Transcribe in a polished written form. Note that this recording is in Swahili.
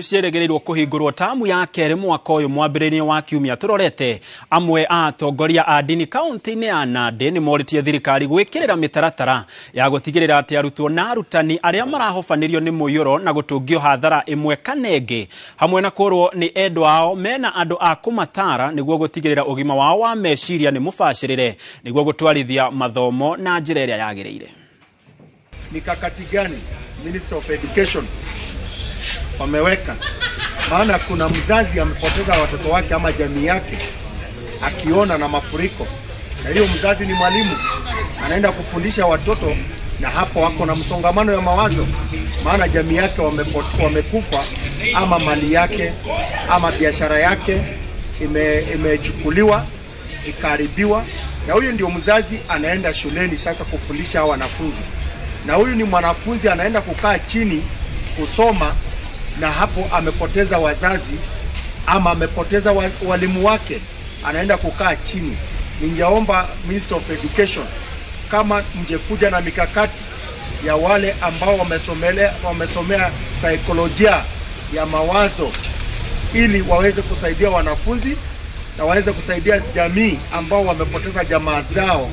cukuru cieregereirwo kuhingurwo tamu ya kere mwaka uyu mwambĩrĩrio wa kiumia. Turorete amwe a atongoria a ndini kaunti-inĩ ya Nandi nĩmoritie thirikari gwĩkĩrĩra mĩtaratara ya gũtigĩrĩra atĩ arutwo na arutani arĩa marahobanirio nĩ mũiyũro na gũtũngio hathara ĩmwe kana ĩngĩ hamwe na kũrwo nĩ endwa ao mena andũ a kũmatara nĩguo gũtigĩrĩra ũgima wao wa meciria nĩ mũbacĩrĩre nĩguo gũtwarithia mathomo na njĩra ĩrĩa yagĩrĩire. Mikakati gani Ministry of Education wameweka? Maana kuna mzazi amepoteza watoto wake ama jamii yake akiona na mafuriko, na hiyo mzazi ni mwalimu, anaenda kufundisha watoto, na hapo wako na msongamano ya mawazo, maana jamii yake wamekufa, ama mali yake ama biashara yake imechukuliwa ikaharibiwa, na huyu ndio mzazi anaenda shuleni sasa kufundisha wanafunzi, na huyu ni mwanafunzi anaenda kukaa chini kusoma, na hapo amepoteza wazazi ama amepoteza walimu wake, anaenda kukaa chini. Ningeomba Ministry of Education kama mjekuja na mikakati ya wale ambao wamesomea saikolojia ya mawazo, ili waweze kusaidia wanafunzi na waweze kusaidia jamii ambao wamepoteza jamaa zao.